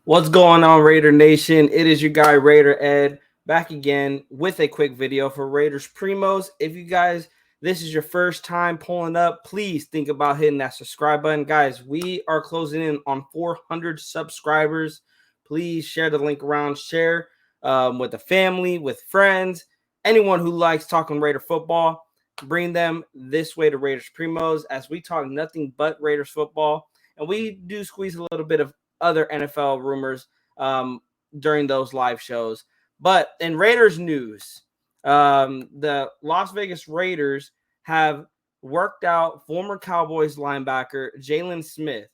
What's going on, Raider Nation? It is your guy Raider Ed back again with a quick video for Raiders Primos. If you guys, this is your first time pulling up, please think about hitting that subscribe button. Guys, we are closing in on 400 subscribers. Please share the link around, share with the family, with friends, anyone who likes talking Raider football. Bring them this way to Raiders Primos as we talk nothing but Raiders football. And we do squeeze a little bit of other NFL rumors during those live shows. But in Raiders news, the Las Vegas Raiders have worked out former Cowboys linebacker Jalen Smith.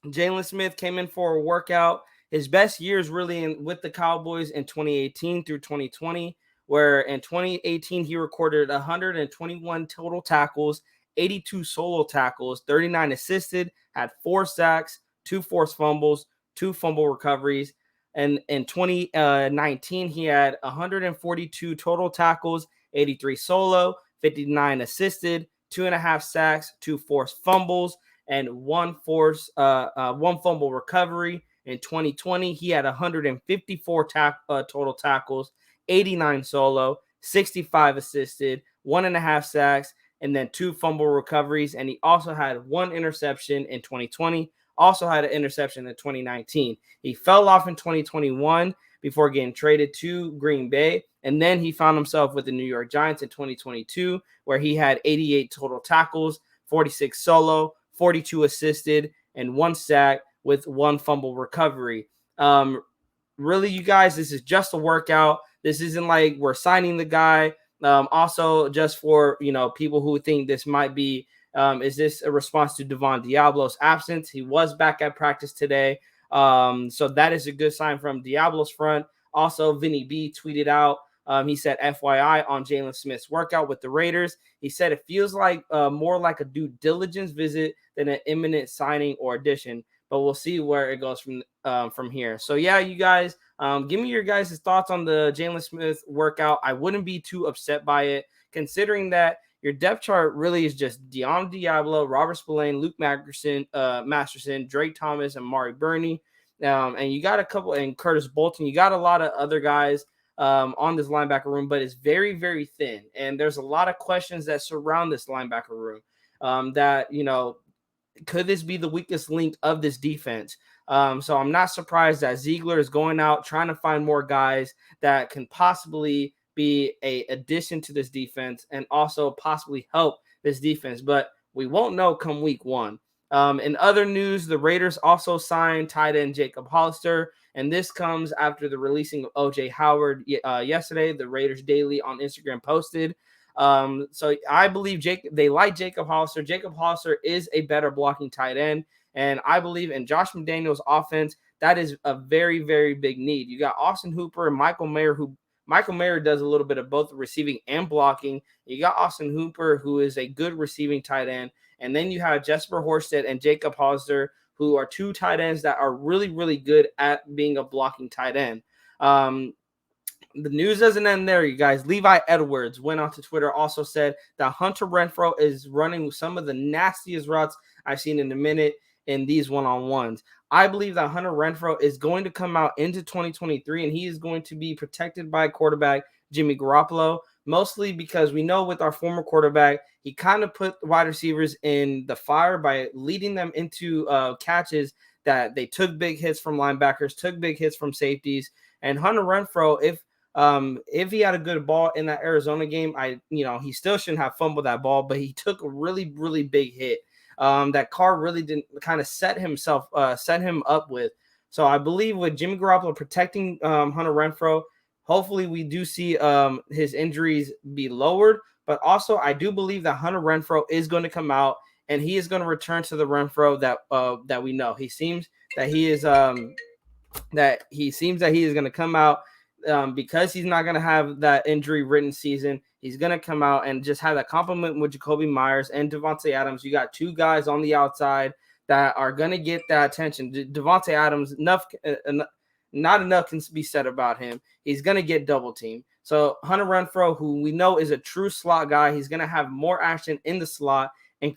Jalen Smith came in for a workout. His best years really with the Cowboys in 2018 through 2020, where in 2018 he recorded 121 total tackles, 82 solo tackles, 39 assisted, had 4 sacks, 2 forced fumbles, 2 fumble recoveries. And in 2019, he had 142 total tackles, 83 solo, 59 assisted, 2.5 sacks, 2 forced fumbles, and one fumble recovery. In 2020, he had 154 total tackles, 89 solo, 65 assisted, 1.5 sacks, and then 2 fumble recoveries. And he also had 1 interception in 2020, also had an interception in 2019. He fell off in 2021 before getting traded to Green Bay. And then he found himself with the New York Giants in 2022, where he had 88 total tackles, 46 solo, 42 assisted, and 1 sack with 1 fumble recovery. Really, you guys, this is just a workout. This isn't like we're signing the guy. Also, just for people who think this might be, is this a response to Devon Diablo's absence? He was back at practice today, so that is a good sign from Diablo's front. Also, Vinny B tweeted out. He said, FYI, on Jalen Smith's workout with the Raiders. He said it feels like more like a due diligence visit than an imminent signing or addition. But we'll see where it goes from here. So, yeah, you guys, give me your guys' thoughts on the Jalen Smith workout. I wouldn't be too upset by it, considering that your depth chart really is just Deon Diablo, Robert Spillane, Luke Masterson, Drake Thomas, and Mari Burney. And you got a couple, and Curtis Bolton. You got a lot of other guys on this linebacker room, but it's very, very thin. And there's a lot of questions that surround this linebacker room that, could this be the weakest link of this defense? So I'm not surprised that Ziegler is going out trying to find more guys that can possibly be a addition to this defense and also possibly help this defense. But we won't know come week 1. In other news, the Raiders also signed tight end Jacob Hollister, and this comes after the releasing of O.J. Howard yesterday. The Raiders Daily on Instagram posted. So I believe they like Jacob Hollister. Jacob Hollister is a better blocking tight end, and I believe in Josh McDaniels' offense, that is a very, very big need. You got Austin Hooper and Michael Mayer, who Michael Mayer does a little bit of both receiving and blocking. You got Austin Hooper, who is a good receiving tight end. And then you have Jesper Horsted and Jacob Hollister, who are 2 tight ends that are really, really good at being a blocking tight end. The news doesn't end there, you guys. Levi Edwards went on to Twitter, also said that Hunter Renfro is running some of the nastiest routes I've seen in a minute in these one-on-ones. I believe that Hunter Renfro is going to come out into 2023, and he is going to be protected by quarterback Jimmy Garoppolo, mostly because we know with our former quarterback, he kind of put wide receivers in the fire by leading them into catches that they took big hits from linebackers, took big hits from safeties. And Hunter Renfro, if he had a good ball in that Arizona game, he still shouldn't have fumbled that ball, but he took a really, really big hit. That Carr really didn't kind of set him up with. So I believe with Jimmy Garoppolo protecting Hunter Renfro, hopefully we do see his injuries be lowered. But also I do believe that Hunter Renfro is going to come out and he is going to return to the Renfro that we know. He seems that he is going to come out because he's not going to have that injury-ridden season. He's going to come out and just have that compliment with Jacoby Myers and Devontae Adams. You got 2 guys on the outside that are going to get that attention. Devontae Adams, not enough can be said about him. He's going to get double-teamed. So Hunter Renfro, who we know is a true slot guy, he's going to have more action in the slot and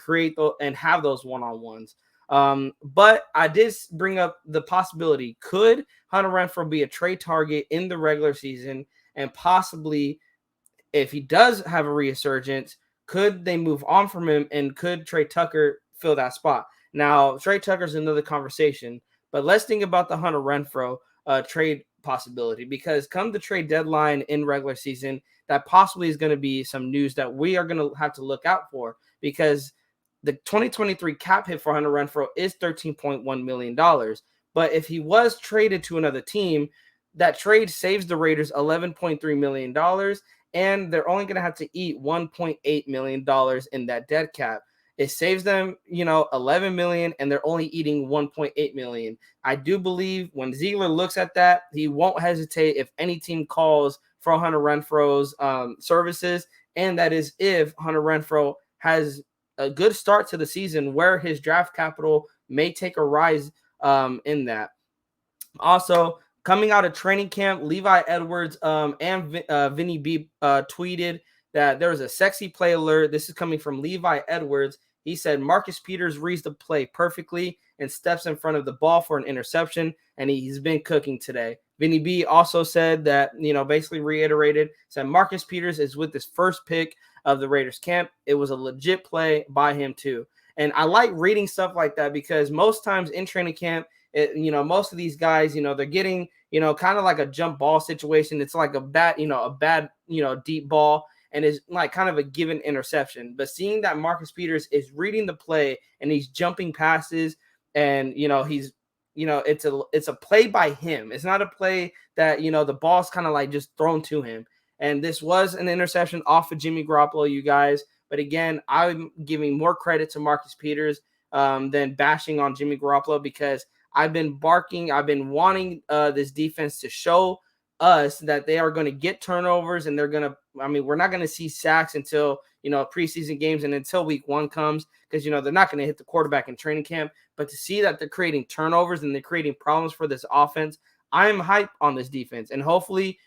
and have those one-on-ones. But I did bring up the possibility: could Hunter Renfro be a trade target in the regular season, and possibly, if he does have a resurgence, could they move on from him, and could Trey Tucker fill that spot? Now, Trey Tucker's another conversation, but let's think about the Hunter Renfro trade possibility, because come the trade deadline in regular season, that possibly is going to be some news that we are going to have to look out for, because the 2023 cap hit for Hunter Renfro is $13.1 million. But if he was traded to another team, that trade saves the Raiders $11.3 million, and they're only going to have to eat $1.8 million in that dead cap. It saves them, $11 million, and they're only eating $1.8 million. I do believe when Ziegler looks at that, he won't hesitate if any team calls for Hunter Renfro's services, and that is if Hunter Renfro has a good start to the season where his draft capital may take a rise in that. Also, coming out of training camp, Levi Edwards and Vinny B tweeted that there was a sexy play alert. This is coming from Levi Edwards. He said Marcus Peters reads the play perfectly and steps in front of the ball for an interception, and he's been cooking today. Vinny B also said that, basically reiterated, said Marcus Peters is with his first pick of the Raiders camp. It was a legit play by him too. And I like reading stuff like that, because most times in training camp, most of these guys, they're getting, kind of like a jump ball situation. It's like a bad, deep ball, and it's like kind of a given interception. But seeing that Marcus Peters is reading the play and he's jumping passes, and he's, it's a play by him. It's not a play that, the ball's kind of like just thrown to him. And this was an interception off of Jimmy Garoppolo, you guys. But again, I'm giving more credit to Marcus Peters than bashing on Jimmy Garoppolo, because I've been wanting this defense to show us that they are going to get turnovers, and we're not going to see sacks until, preseason games and until week 1 comes, because, they're not going to hit the quarterback in training camp. But to see that they're creating turnovers and they're creating problems for this offense, I'm hyped on this defense, and hopefully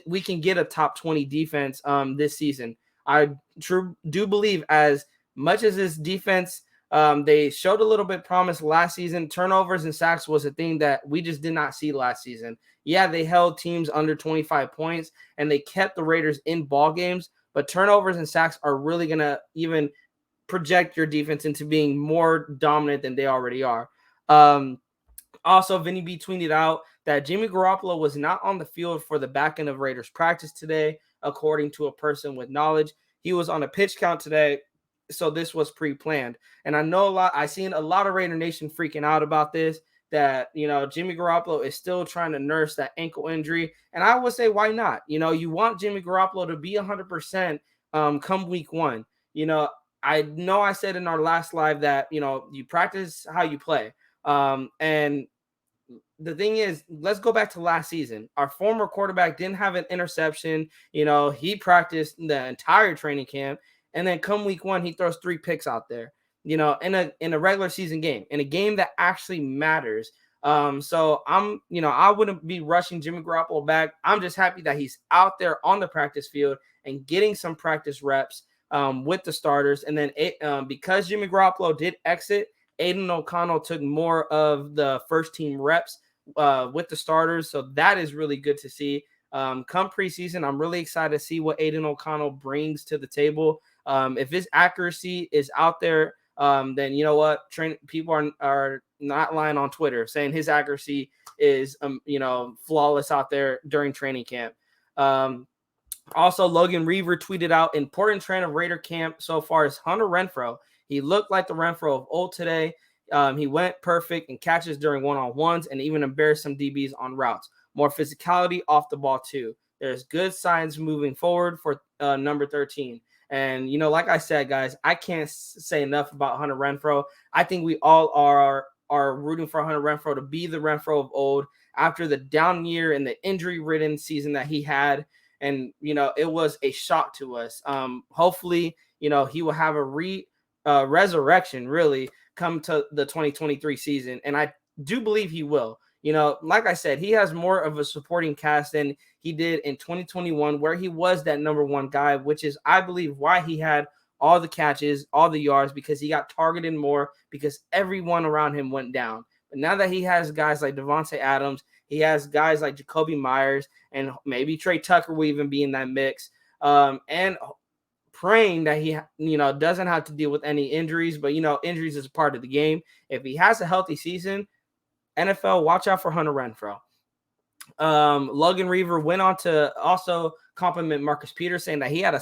we can get a top 20 defense this season. I do believe, as much as this defense, they showed a little bit promise last season, turnovers and sacks was a thing that we just did not see last season. Yeah, they held teams under 25 points and they kept the Raiders in ball games, but turnovers and sacks are really going to even project your defense into being more dominant than they already are. Also, Vinny B tweeted out that Jimmy Garoppolo was not on the field for the back end of Raiders practice today, according to a person with knowledge. He was on a pitch count today, so this was pre-planned. And I seen a lot of Raider Nation freaking out about this, that, Jimmy Garoppolo is still trying to nurse that ankle injury. And I would say, why not? You want Jimmy Garoppolo to be 100% come week 1. I know I said in our last live that, you practice how you play. And the thing is, let's go back to last season. Our former quarterback didn't have an interception. He practiced the entire training camp, and then come week 1, he throws 3 picks out there, in a regular season game, in a game that actually matters. So I wouldn't be rushing Jimmy Garoppolo back. I'm just happy that he's out there on the practice field and getting some practice reps with the starters. And then because Jimmy Garoppolo did exit, Aiden O'Connell took more of the first team reps with the starters. So that is really good to see. Come preseason, I'm really excited to see what Aiden O'Connell brings to the table. If his accuracy is out there, then you know what? People are not lying on Twitter saying his accuracy is, flawless out there during training camp. Also, Logan Reaver tweeted out, important trend of Raider camp so far is Hunter Renfro. He looked like the Renfro of old today. He went perfect in catches during one-on-ones and even embarrassed some DBs on routes. More physicality off the ball too. There's good signs moving forward for number 13. And, like I said, guys, I can't say enough about Hunter Renfro. I think we all are rooting for Hunter Renfro to be the Renfro of old after the down year and the injury-ridden season that he had. And, it was a shock to us. Hopefully, he will have a resurrection, really, come to the 2023 season. And I do believe he will. Like I said, he has more of a supporting cast than he did in 2021, where he was that number 1 guy, which is, I believe, why he had all the catches, all the yards, because he got targeted more because everyone around him went down. But now that he has guys like Davante Adams, he has guys like Jacoby Myers, and maybe Trey Tucker will even be in that mix. And praying that he, doesn't have to deal with any injuries, but, injuries is a part of the game. If he has a healthy season, NFL, watch out for Hunter Renfro. Logan Reaver went on to also compliment Marcus Peters, saying that he had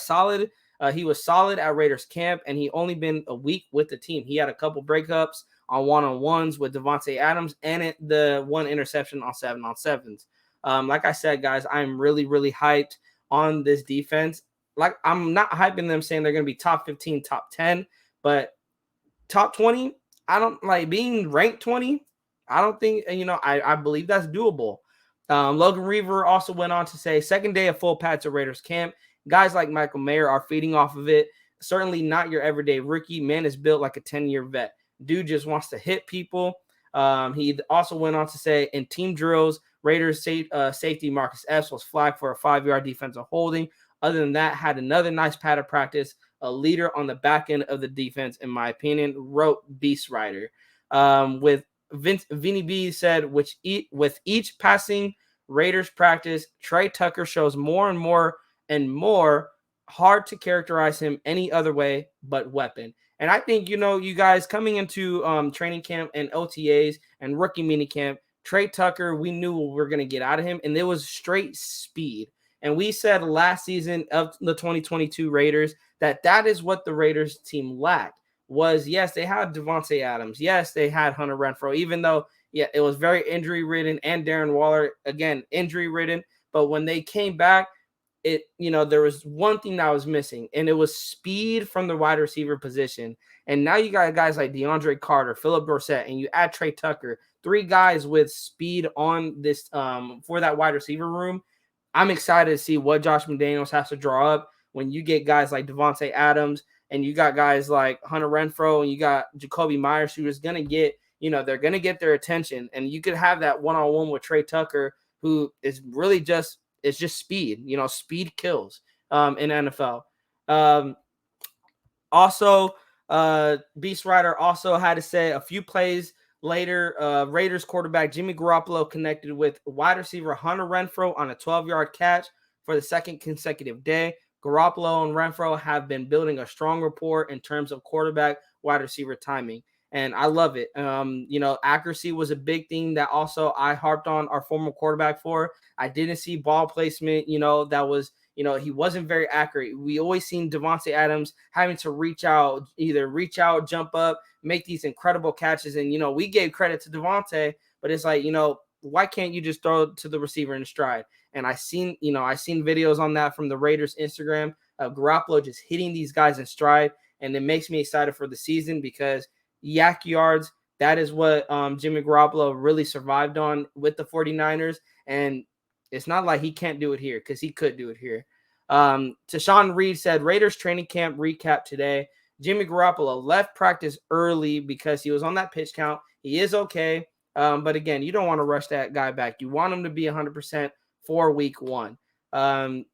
he was solid at Raiders camp, and he only been a week with the team. He had a couple breakups on one-on-ones with Davante Adams, and the one interception on 7-on-7s. Like I said, guys, I'm really, really hyped on this defense. Like, I'm not hyping them saying they're going to be top 15, top 10, but top 20, I don't like being ranked 20. I don't think, I believe that's doable. Logan Reaver also went on to say, second day of full pads at Raiders camp. Guys like Michael Mayer are feeding off of it. Certainly not your everyday rookie. Man is built like a 10-year vet. Dude just wants to hit people. He also went on to say, in team drills, Raiders safety Marcus Epps was flagged for a 5-yard defensive holding. Other than that, had another nice pad of practice. A leader on the back end of the defense, in my opinion, wrote Beast Rider. With Vinny B said, with each passing Raiders practice, Trey Tucker shows more and more. Hard to characterize him any other way but weapon. And I think, you guys coming into training camp and OTAs and rookie minicamp, Trey Tucker, we knew what we were going to get out of him, and it was straight speed. And we said last season of the 2022 Raiders that is what the Raiders team lacked. Was, yes, they had Davante Adams. Yes, they had Hunter Renfro, even though, it was very injury-ridden, and Darren Waller, again, injury-ridden. But when they came back, there was one thing that was missing, and it was speed from the wide receiver position. And now you got guys like DeAndre Carter, Phillip Dorsett, and you add Trey Tucker, 3 guys with speed on this for that wide receiver room. I'm excited to see what Josh McDaniels has to draw up when you get guys like Davante Adams, and you got guys like Hunter Renfro, and you got Jacoby Myers, who is going to get, they're going to get their attention. And you could have that one-on-one with Trey Tucker, who is really just speed. Speed kills in NFL. Also, Beast Rider also had to say a few plays later, Raiders quarterback Jimmy Garoppolo connected with wide receiver Hunter Renfro on a 12-yard catch for the second consecutive day. Garoppolo and Renfro have been building a strong rapport in terms of quarterback wide receiver timing. And I love it. Accuracy was a big thing that also I harped on our former quarterback for. I didn't see ball placement, that was, he wasn't very accurate. We always seen Davante Adams having to either reach out, jump up, make these incredible catches. And, we gave credit to Davante, but it's like, why can't you just throw it to the receiver in stride? And I seen videos on that from the Raiders Instagram of Garoppolo just hitting these guys in stride. And it makes me excited for the season because yak yards, that is what Jimmy Garoppolo really survived on with the 49ers. And it's not like he can't do it here, because he could do it here. Tashawn Reed said, Raiders training camp recap today. Jimmy Garoppolo left practice early because he was on that pitch count. He is okay. But again, you don't want to rush that guy back. You want him to be 100% for week 1.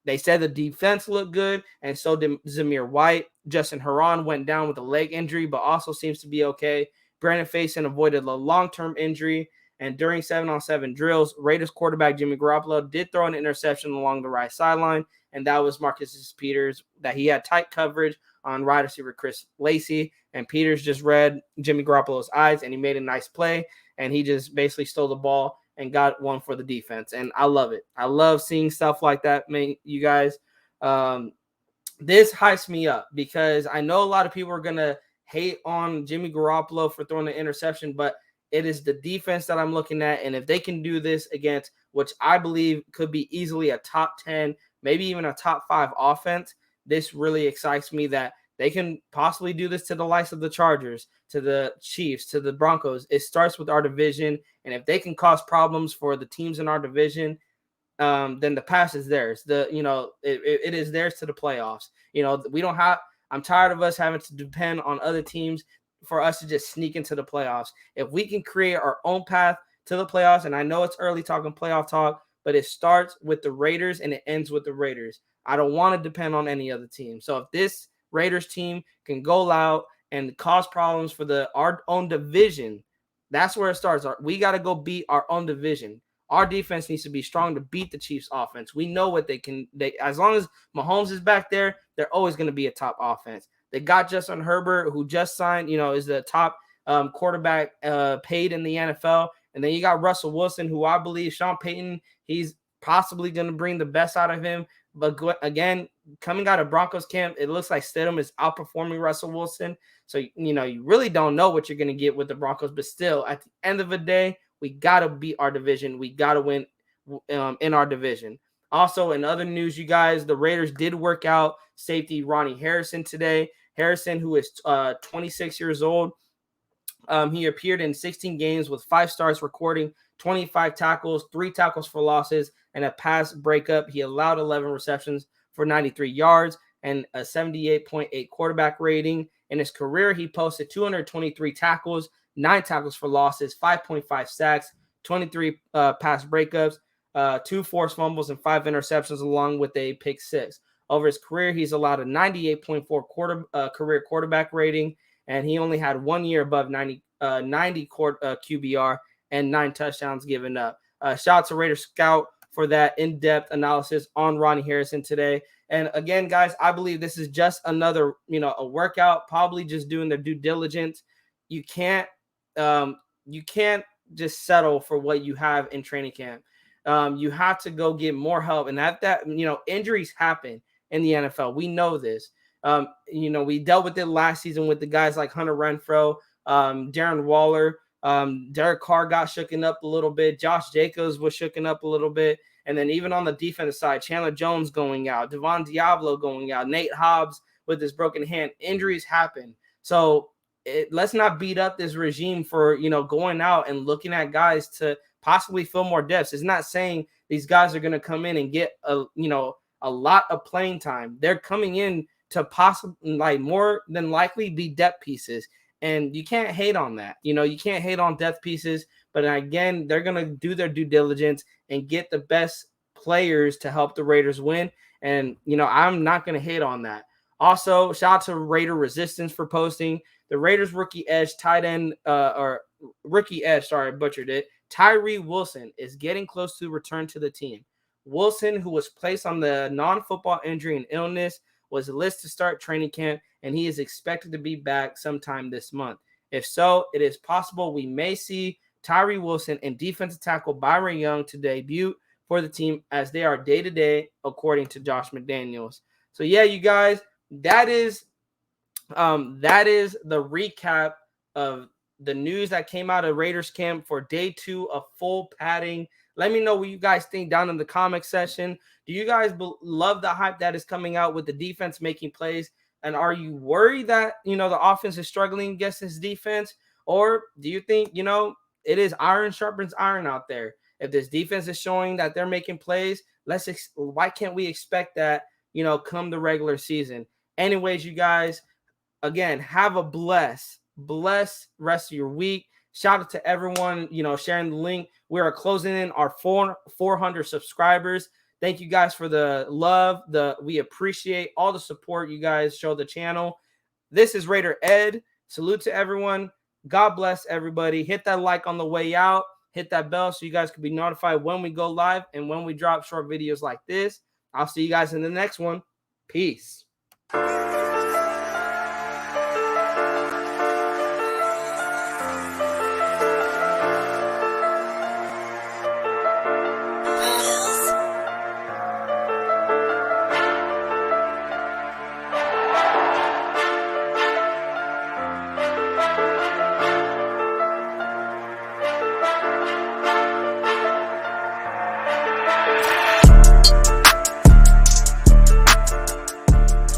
They said the defense looked good, and so did Zamir White. Justin Herron went down with a leg injury, but also seems to be okay. Brandon Faison avoided a long-term injury. And during 7-on-7 drills, Raiders quarterback Jimmy Garoppolo did throw an interception along the right sideline, and that was Marcus Peters, that he had tight coverage on wide receiver Chris Lacey, and Peters just read Jimmy Garoppolo's eyes, and he made a nice play, and he just basically stole the ball and got one for the defense. And I love it. I love seeing stuff like that, man, you guys. This hypes me up because I know a lot of people are going to hate on Jimmy Garoppolo for throwing the interception, but it is the defense that I'm looking at. And if they can do this against, which I believe could be easily a top 10, maybe even a top 5 offense, this really excites me that they can possibly do this to the likes of the Chargers, to the Chiefs, to the Broncos. It starts with our division. And if they can cause problems for the teams in our division, then the pass is theirs. It is theirs to the playoffs. I'm tired of us having to depend on other teams for us to just sneak into the playoffs. If we can create our own path to the playoffs, and I know it's early talking playoff talk, but it starts with the Raiders and it ends with the Raiders. I don't want to depend on any other team. So if this Raiders team can go out and cause problems for our own division, that's where it starts. We got to go beat our own division. Our defense needs to be strong to beat the Chiefs offense. We know what they can. As long as Mahomes is back there, they're always going to be a top offense. They got Justin Herbert, who just signed, is the top quarterback paid in the NFL. And then you got Russell Wilson, who I believe Sean Payton, he's possibly going to bring the best out of him. But again, coming out of Broncos camp, it looks like Stidham is outperforming Russell Wilson. So, you really don't know what you're going to get with the Broncos. But still, at the end of the day, we got to beat our division. We got to win in our division. Also, in other news, you guys, the Raiders did work out safety Ronnie Harrison today. Harrison, who is 26 years old, he appeared in 16 games with 5 starts, recording 25 tackles, 3 tackles for losses, and a pass breakup. He allowed 11 receptions for 93 yards and a 78.8 quarterback rating. In his career, he posted 223 tackles, 9 tackles for losses, 5.5 sacks, 23 pass breakups, 2 forced fumbles, and 5 interceptions, along with a pick 6. Over his career, he's allowed a 98.4 career quarterback rating, and he only had 1 year above 90 QBR and 9 touchdowns given up. Shout out to Raider Scout for that in-depth analysis on Ronnie Harrison today. And again, guys, I believe this is just another, a workout, probably just doing their due diligence. You can't just settle for what you have in training camp. You have to go get more help. And that injuries happen in the NFL. We know this. We dealt with it last season with the guys like Hunter Renfro, Darren Waller, Derek Carr got shooken up a little bit. Josh Jacobs was shooken up a little bit. And then even on the defensive side, Chandler Jones going out, Devon Diablo going out, Nate Hobbs with his broken hand. Injuries happen. So let's not beat up this regime for, going out and looking at guys to possibly fill more depths. It's not saying these guys are going to come in and get a lot of playing time. They're coming in to possibly, more than likely, be depth pieces. And you can't hate on that. You can't hate on depth pieces. But again, they're going to do their due diligence and get the best players to help the Raiders win. And, I'm not going to hate on that. Also, shout out to Raider Resistance for posting the Raiders rookie edge tight end, butchered it. Tyree Wilson is getting close to return to the team. Wilson, who was placed on the non-football injury and illness, was listed to start training camp, and he is expected to be back sometime this month. If so, it is possible we may see Tyree Wilson and defensive tackle Byron Young to debut for the team, as they are day-to-day, according to Josh McDaniels. So, yeah, you guys, that is the recap of the news that came out of Raiders camp for day 2 of full padding. Let me know what you guys think down in the comment section. Do you guys love the hype that is coming out with the defense making plays? And are you worried that, the offense is struggling against this defense? Or do you think, it is iron sharpens iron out there? If this defense is showing that they're making plays, why can't we expect that, come the regular season? Anyways, you guys, again, have a blessed rest of your week. Shout out to everyone, sharing the link. We are closing in our 400 subscribers. Thank you guys for the love. We appreciate all the support you guys show the channel. This is Raider Ed. Salute to everyone. God bless everybody. Hit that like on the way out. Hit that bell so you guys can be notified when we go live and when we drop short videos like this. I'll see you guys in the next one. Peace.